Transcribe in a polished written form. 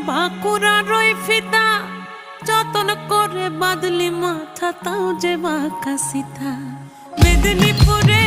বাঁকুড়া রই ফিতা যতন করে বাদলি মাথা তাও যে বাঁকা সীতা মেদিনীপুরে